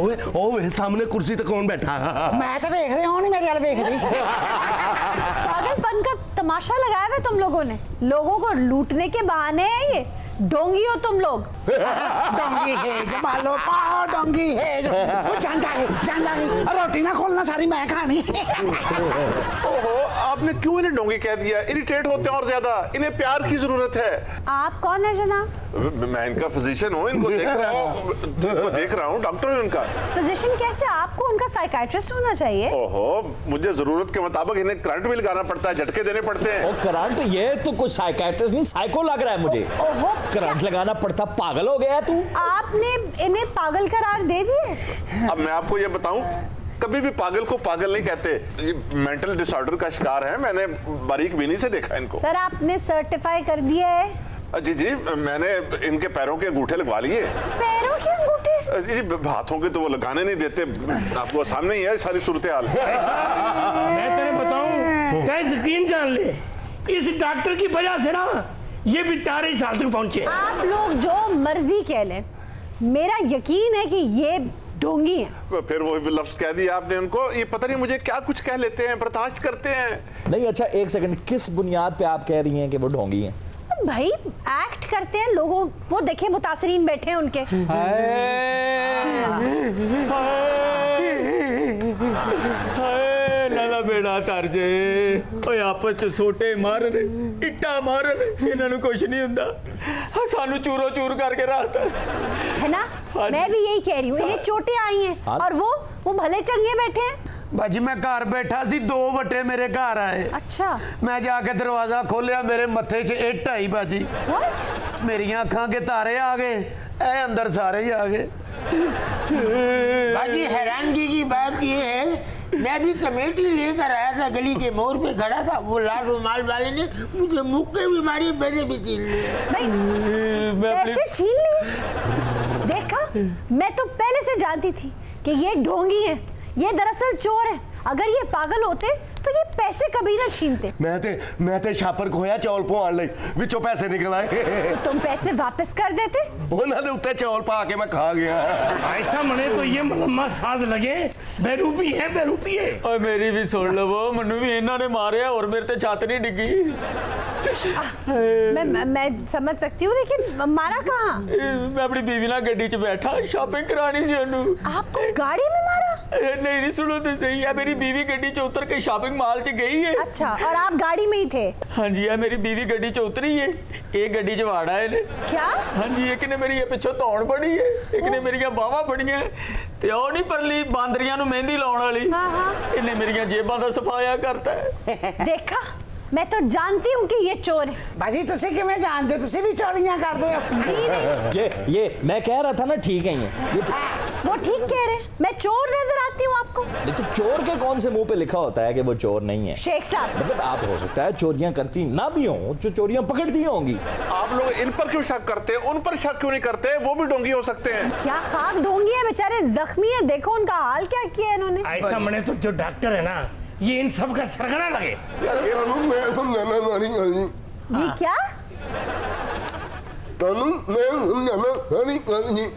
ओए ओए ओए, सामने कुर्सी पे कौन बैठा? मैं तो देख रही हूं, नहीं मेरे वाले देख रही। पागलपन का तमाशा लगाया है तुम लोगों ने। लोगों को लूटने के बहाने हैं ये। डोंगी हो तुम लोग। डोंगी है जो मालो पाओ, डोंगी है जो वो जान जाएगी। रोटी ना खोलना, सारी मैं खानी। ओहो, आपने क्यों इन्हें डोंगी कह दिया? इरिटेट होते हैं और ज्यादा। इन्हें प्यार की जरूरत है। आप कौन है जनाब? मैं इनका फिजिशियन हूँ, इनको देख रहा हूँ, डॉक्टर हूँ इनका। फिजिशियन कैसे? आपको उनका साइकाइट्रिस्ट होना चाहिए। ओहो, मुझे जरूरत के मुताबिक इन्हें करंट भी लगाना पड़ता है, झटके देने पड़ते हैं। करंट? ये तो कुछ साइकाइट्रिस्ट नहीं, साइको लग रहा है मुझे। ओहो, करंट लगाना पड़ता? पागल हो गया तू? आपने इन्हें पागल करार दे दिए। अब मैं आपको ये बताऊं, कभी भी पागल को पागल नहीं कहते, ये मेंटल डिसऑर्डर का शिकार है। मैंने बारीक बीनी से देखा इनको। सर आपने सर्टिफाई कर दिया है? जी, मैंने इनके पैरों के अंगूठे लगवा लिए। पैरों के अंगूठे? जी, हाथों के तो वो लगाने नहीं देते, आपको सामने ही है सारी सूरत हाल। मैं तेरे बताऊं, क्या यकीन जान ले, इस डॉक्टर की वजह से ना ये बेचारे इस हालत को पहुंचे। आप लोग जो मर्जी कह लें, मेरा यकीन है कि ये ढोंगी है। फिर वो लफ्ज कह दिया आपने उनको, ये पता नहीं मुझे क्या कुछ कह लेते हैं, बर्दाश्त करते हैं। नहीं, अच्छा एक सेकंड, किस बुनियाद पे आप कह रही हैं कि वो ढोंगी हैं? भाई एक्ट करते हैं लोगों, वो देखे मुतासरीन बैठे हैं उनके। नाला बेड़ा तर जे, ओए आपस च सोटे मार रहे, इट्टा मार रहे, इन्होंने कुछ नहीं हुंदा, सानू चूरो चूर करके रखता है ना। मैं भी यही कह रही हूँ, इन्हें चोटें आई हैं और वो भले चंगे बैठे हैं। बाजी मैं घर बैठा सी, 2 बटे मेरे घर आए। अच्छा। मैं जाके दरवाजा खोलिया, मेरे मत्थे च इट आई बाजी। मेरी अखां के तारे आ गए, ए अंदर सारे ही आ गए। बाजी हैरानगी की बात ये है, मैं भी कमेटी लेकर आया था, गली के मोड़ पे खड़ा था, वो लाल रुमाल वाले ने मुझे मुक्के भी मारी, पैसे भी छीन लिए। पैसे छीन लिए? देखा, मैं तो पहले से जानती थी कि ये ढोंगी है, ये दरअसल चोर है। अगर ये पागल होते तो ये पैसे कभी ना छीनते। मैं ते छापर खोया चौल पवाण लई, विचों पैसे निकल आए। तो तुम पैसे वापस कर देते? उन्हां दे उत्ते चौल पा के मैं खा गया। ऐसा मने तो ये मलम्मा साध लगे, बेरूपी है। और मेरी भी सुन लो, वो मनु भी इन्होंने मारे और मेरे ते छत नहीं डिगी। मैं समझ सकती हूँ, लेकिन मारा कहाँ? मैं अपनी बीवी ना गड्डी च बैठा, शॉपिंग करानी सी उन्होंने। आपको गाड़ी में मारा? नहीं, सुनो तो सही है, मेरी बीवी गड्डी च उतर के शॉपिंग मॉल च गई है। अच्छा, और आप गाड़ी में ही थे? हाँ जी, है मेरी बीवी गड्डी च उतरी है, एक गड्डी च वाड़ा है ने। क्या? हाँ जी, एक ने मेरी पिछों तौड़ पड़ी है, एक ने मेरी बावां फड़ियां ते ओ नहीं परली बांदरियां नूं मेहंदी लाउण वाली, इन्हें मेरी जेबां दा सफाया करता है। देखा, मैं तो जानती हूँ कि ये चोर है। बाजी तुसी किवें जानदे, तुसी भी चोरियां करदे हो? ये मैं कह रहा था ना, ठीक है ये वो ठीक कह रहे हैं, मैं चोर नजर आती हूँ आपको? नहीं तो चोर के कौन से मुंह पे लिखा होता है कि वो चोर नहीं है? शेख साहब, मतलब आप हो सकता है चोरियां करती ना भी हो, जो चोरियां पकड़ती होंगी। आप लोग इन पर क्यों शक करते हैं, उन पर शक क्यों नहीं करते? वो भी ढोंगी हो सकते हैं। क्या खाक ढोंगी है, बेचारे जख्मी है, देखो उनका हाल क्या किया इन्होंने। ऐसा मने तो जो डॉक्टर है ना, ये इन सब का सरगना लगे। मैं समझाना सारी गल नहीं। जी क्या? मैं समझाना सारी गल नहीं।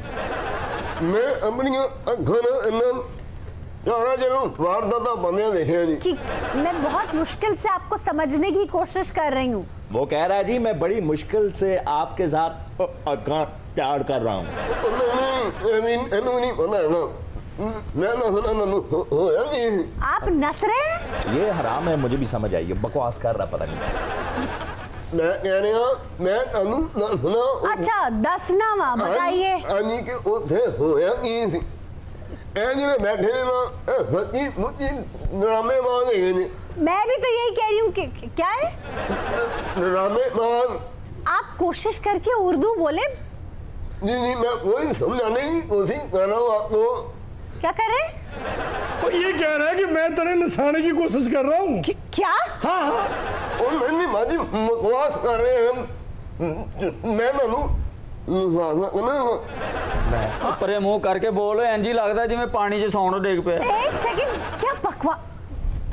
मैं अपनी अखर वारदात बंदे देखे जी। मैं बहुत मुश्किल से आपको समझने की कोशिश कर रही हूँ। वो कह रहा है जी, मैं बड़ी मुश्किल से आपके साथ प्यार कर रहा हूँ। आप नस रहे हैं? ये हराम है, मुझे भी समझ आई, बकवास कर रहा पता नहीं। मैं कह रहा हूँ, मैं तनु दसना। अच्छा, दसना बताइए। आनी के उठे होया की सी, ए जिन्हें बैठे ने ना सच्ची मुच्ची ड्रामे मांग गए ने। मैं भी तो यही कह रही हूँ कि क्या है ड्रामे मांग। आप कोशिश करके उर्दू बोले। नहीं, मैं वही समझाने की कोशिश कर रहा हूँ आपको। क्या कर रहे हैं? वो ये कह रहा है कि मैं तेरे नसाने की कोशिश कर रहा हूँ। क्या? हाँ, और मैंने बाजी बकवास कर रहे हैं। मैं नानू परे मुंह करके बोलो, इंजी लगता है जिवें पानी च सौण डिग पे। एक सेकंड, क्या बकवास?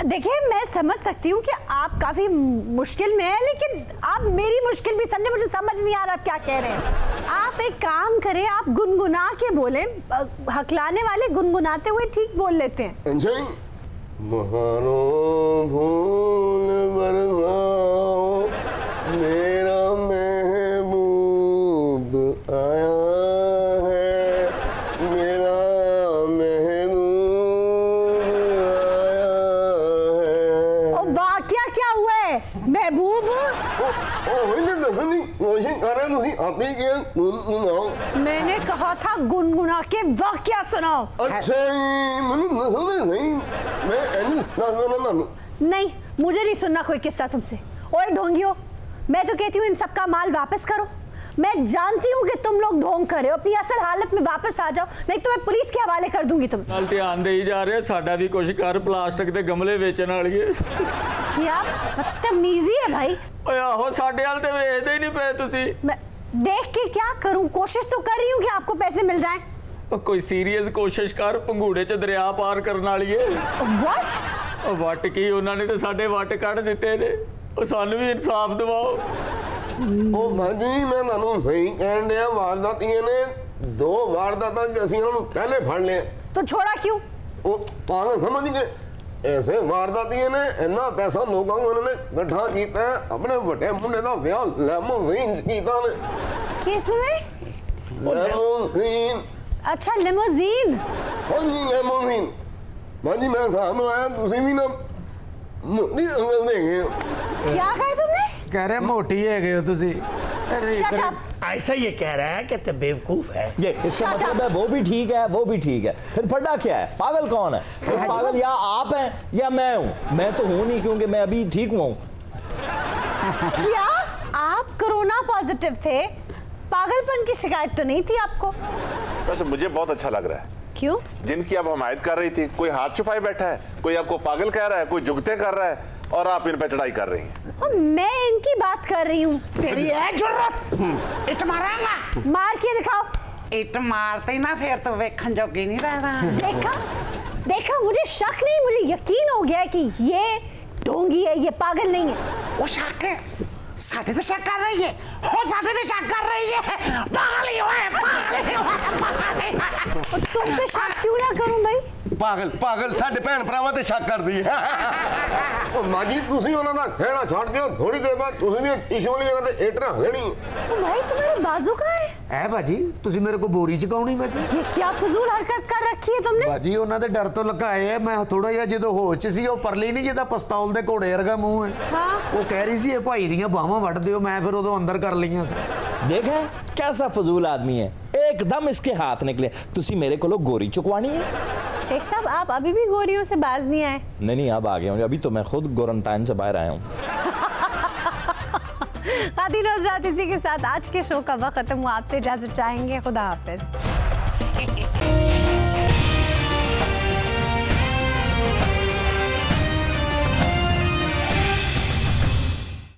देखिए, मैं समझ सकती हूँ कि आप काफी मुश्किल में हैं, लेकिन आप मेरी मुश्किल भी समझे। मुझे समझ नहीं आ रहा क्या कह रहे हैं। आप एक काम करें, आप गुनगुना के बोले, हकलाने वाले गुनगुनाते हुए ठीक बोल लेते हैं। भूल बरसाओ, मेरा महबूब आया है, मेरा महबूब आया है। वाकया क्या हुआ है? महबूब मैंने कहा था गुनगुना के वाकया सुनाओ। अच्छा नहीं, मुझे नहीं सुनना कोई किस्सा तुमसे। ओए ढोंगियो, मैं तो कहती हूँ इन सबका माल वापस करो। मैं जानती हूँ कि तुम लोग ढोंग कर रहे हो, अपनी असल हालत में वापस आ जाओ, नहीं तो मैं पुलिस के हवाले कर दूंगी तुम। नाल ध्यान दे ही जा रहे, साडा भी कुछ कर, प्लास्टिक के गमले बेचण वालिए। क्या बदतमीजी है भाई। ओए आहो, साडे वाल ते वेचदे ही नहीं पे तुसी। मैं देख के क्या करूं, कोशिश तो कर रही हूँ कि आपको पैसे मिल जाएं। कोई सीरियस कोशिश कर, पंगूड़े च दरिया पार करने वाली है। व्हाट? वट की उन्होंने तो साडे वट कढ़ दिते ने, सानू भी इंसाफ दिवाओ। ओ भाजी मैं ਤੁਹਾਨੂੰ सही कहन दिया, वारदातियां ने 2 वारदातां ਅਸੀਂ ਉਹਨਾਂ ਨੂੰ पहले फड़ लिया। तो छोड़ा क्यों? ओ पागल समझ गए, ऐसे वारदातियां ने इतना पैसा लोगों को उन्होंने इकट्ठा कीता है, अपने बड़े मुंडे दा ब्याह लेमोजीन कीता ने। किसमें? लेमोजीन। अच्छा लेमोजीन। हाँ जी लेमोजीन। भाजी मैं साहब आया, तुसी भी ना मोटी अंगल देंगे। क्या कहा तुमने? कह रहे मोटी है गए हो तुसी। ऐसा ये कह रहा है कि तो बेवकूफ है। ये इसका मतलब है वो भी ठीक है, वो भी ठीक है, फिर फटा क्या है? पागल कौन है? तो पागल या आप हैं या मैं हूँ। मैं तो हूँ नहीं, क्योंकि मैं अभी ठीक हुआ हूँ। क्या आप कोरोना पॉजिटिव थे? पागलपन की शिकायत तो नहीं थी आपको? वैसे मुझे बहुत अच्छा लग रहा है। क्यों? जिनकी आप हमायत कर रही थी, कोई हाथ छुपाए बैठा है, कोई आपको पागल कह रहा है, कोई जुगते कर रहा है, और आप इन पे चढ़ाई कर रही हैं। मैं इनकी बात कर रही हूँ। तेरी है जुर्रत, इट मारांगा। मार के दिखाओ। इट मारते ही ना फिर तो वेखन जोगी नहीं रहना। देखा, मुझे शक नहीं, मुझे यकीन हो गया कि ये ढोंगी है, ये पागल नहीं है। वो शक है, साथे तो शक कर रही है, हो साथे तो शक कर रही है, पागल ही है, पागल ही है, पागल ही है। तुम पे शक क्यों ना करूं भाई? पागल पागल साडे भैन भरावां ते शक कर दी है। ओ माजी तुसी उन्हां दा खेड़ा छाड़ दियो, थोड़ी देर बाद तुसी भी टिशू वाली जगह ते एट रख लेनी। ओ भाई तुम्हारे बाजू कहां है? है बाजी, तुसी मेरे को बोरी चकाउणी बाजी। ये क्या फजूल हरकत कर रखी है तुमने? बाजी उन्हां दे डर तो लकाए है, मैं थोड़ा जिहा जदों होश च सी, ओ परली नहीं जिदा पिस्तौल दे घोड़े वर्गा मुंह है। हां वो कह रही सी ये भाई दियां बाहां वड़ दियो, मैं फिर उदों अंदर कर लियां सी। देखा कैसा फजूल आदमी है, एकदम इसके हाथ निकले। तुसी मेरे को गोरी चुकवानी है? शेख साहब आप अभी भी गोरियों से बाज नहीं आए? नहीं, अब आ गया हूँ, अभी तो मैं खुद क्वारंटाइन से बाहर आया हूँ। खातिन हज़रात, इसी के साथ आज के शो का वक्त खत्म हुआ। आपसे इजाजत चाहेंगे। खुदा हाफिज।